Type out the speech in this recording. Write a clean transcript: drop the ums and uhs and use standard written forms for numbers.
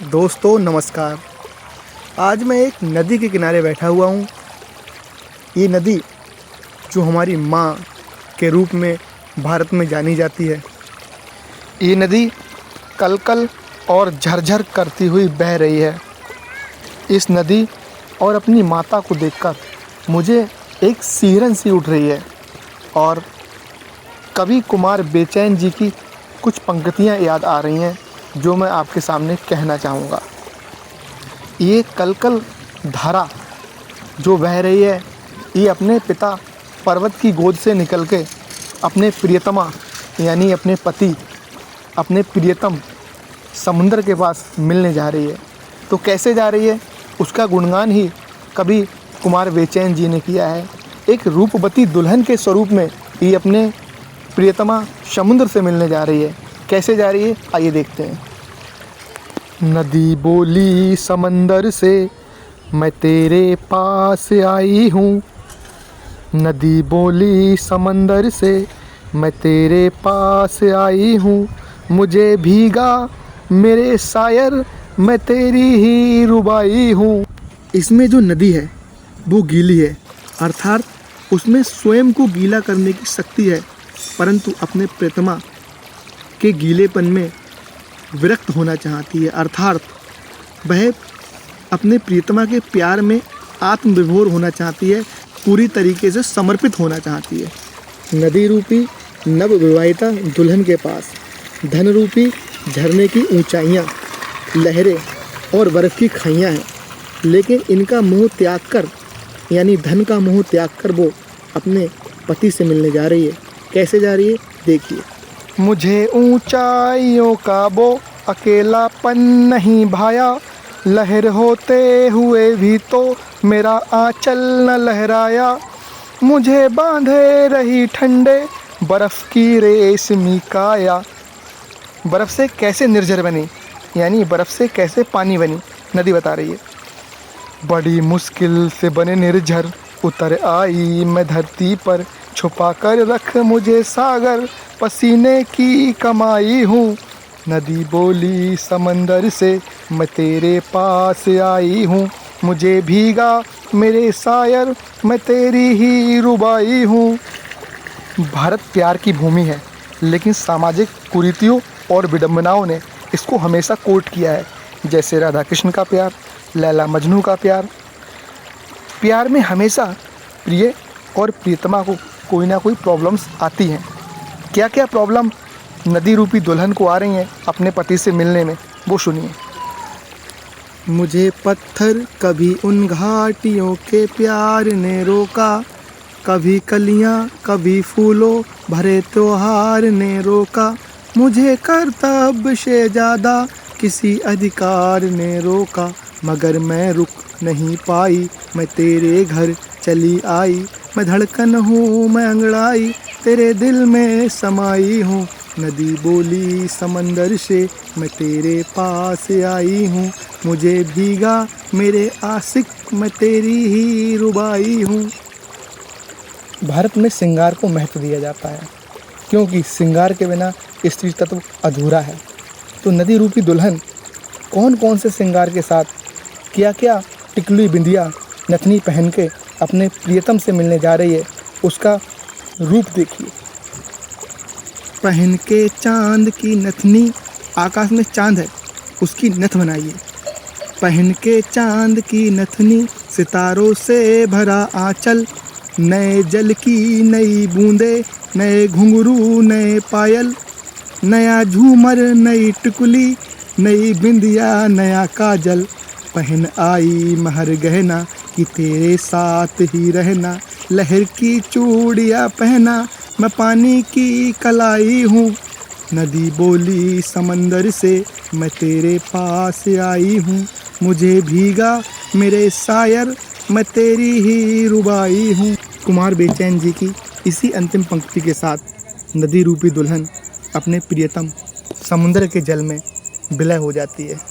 दोस्तों नमस्कार। आज मैं एक नदी के किनारे बैठा हुआ हूँ। ये नदी जो हमारी माँ के रूप में भारत में जानी जाती है, ये नदी कलकल और झरझर करती हुई बह रही है। इस नदी और अपनी माता को देखकर मुझे एक सिहरन सी उठ रही है और कवि कुमार बेचैन जी की कुछ पंक्तियाँ याद आ रही हैं जो मैं आपके सामने कहना चाहूँगा। ये कलकल धारा जो बह रही है, ये अपने पिता पर्वत की गोद से निकल के अपने प्रियतमा यानी अपने पति, अपने प्रियतम समुद्र के पास मिलने जा रही है। तो कैसे जा रही है, उसका गुणगान ही कवि कुमार बेचैन जी ने किया है। एक रूपवती दुल्हन के स्वरूप में ये अपने प्रियतमा समुद्र से मिलने जा रही है। कैसे जा रही है, आइए देखते हैं। नदी बोली समंदर से, मैं तेरे पास आई हूँ। नदी बोली समंदर से, मैं तेरे पास आई हूँ। मुझे भीगा मेरे शायर, मैं तेरी ही रुबाई हूँ। इसमें जो नदी है वो गीली है, अर्थात उसमें स्वयं को गीला करने की शक्ति है, परंतु अपने प्रियतमा के गीलेपन में विरक्त होना चाहती है। अर्थात वह अपने प्रियतमा के प्यार में आत्मविभोर होना चाहती है, पूरी तरीके से समर्पित होना चाहती है। नदी रूपी नवविवाहिता दुल्हन के पास धन रूपी झरने की ऊंचाइयां, लहरें और बर्फ़ की खाइयां हैं, लेकिन इनका मोह त्याग कर यानी धन का मोह त्याग कर वो अपने पति से मिलने जा रही है। कैसे जा रही है, देखिए। मुझे ऊंचाइयों का वो अकेलापन नहीं भाया, लहर होते हुए भी तो मेरा आंचल न लहराया। मुझे बांधे रही ठंडे बर्फ़ की रेशमी काया। बर्फ़ से कैसे निर्झर बनी, यानी बर्फ़ से कैसे पानी बनी, नदी बता रही है। बड़ी मुश्किल से बने निर्झर उतर आई मैं धरती पर, छुपा कर रख मुझे सागर, पसीने की कमाई हूँ। नदी बोली समंदर से, मैं तेरे पास आई हूँ। मुझे भीगा मेरे शायर, मैं तेरी ही रुबाई हूँ। भारत प्यार की भूमि है, लेकिन सामाजिक कुरीतियों और विडंबनाओं ने इसको हमेशा कोट किया है। जैसे राधा कृष्ण का प्यार, लैला मजनू का प्यार। प्यार में हमेशा प्रिय और प्रियतमा को कोई ना कोई प्रॉब्लम्स आती हैं। क्या क्या प्रॉब्लम नदी रूपी दुल्हन को आ रही हैं अपने पति से मिलने में, वो सुनिए। मुझे पत्थर कभी उन घाटियों के प्यार ने रोका, कभी कलियां कभी फूलों भरे त्योहार ने रोका। मुझे कर्तव्य से ज़्यादा किसी अधिकार ने रोका, मगर मैं रुक नहीं पाई, मैं तेरे घर चली आई। मैं धड़कन हूँ, मैं अंगड़ाई, तेरे दिल में समाई हूँ। नदी बोली समंदर से, मैं तेरे पास आई हूँ। मुझे भीगा मेरे आशिक, मैं तेरी ही रुबाई हूँ। भारत में श्रृंगार को महत्व दिया जाता है, क्योंकि श्रृंगार के बिना स्त्री तत्व अधूरा है। तो नदी रूपी दुल्हन कौन कौन से श्रृंगार के साथ क्या क्या टिकली बिंदिया नथनी पहन के अपने प्रियतम से मिलने जा रही है, उसका रूप देखिए। पहन के चांद की नथनी, आकाश में चांद है, उसकी नथ बनाइए। पहन के चांद की नथनी, सितारों से भरा आंचल, नए जल की नई बूंदे, नए घुंघरू नए पायल, नया झूमर नई टिकुली, नई बिंदिया नया काजल। पहन आई महर गहना कि तेरे साथ ही रहना, लहर की चूड़ियाँ पहना, मैं पानी की कलाई हूँ। नदी बोली समंदर से, मैं तेरे पास आई हूँ। मुझे भीगा मेरे शायर, मैं तेरी ही रुबाई हूँ। कुमार बेचैन जी की इसी अंतिम पंक्ति के साथ नदी रूपी दुल्हन अपने प्रियतम समुद्र के जल में विलय हो जाती है।